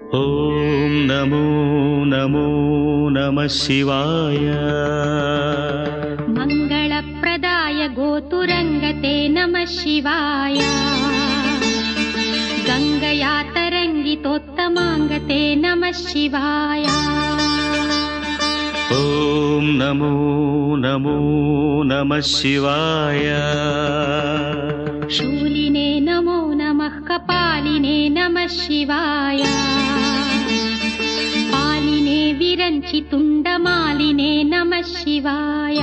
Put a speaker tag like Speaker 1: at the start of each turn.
Speaker 1: ॐ नमो नमो नमः शिवाय।
Speaker 2: मङ्गलप्रदाय गोतुरङ्गते नमः शिवाय। गङ्गया तरङ्गितोत्तमाङ्गते नमः शिवाय।
Speaker 1: ॐ नमो नमो नमः शिवाय।
Speaker 2: शूलिने नमो नमः कपालिने नमः शिवाय। पालिने विरञ्चि तुण्डमालिने नमः शिवाय।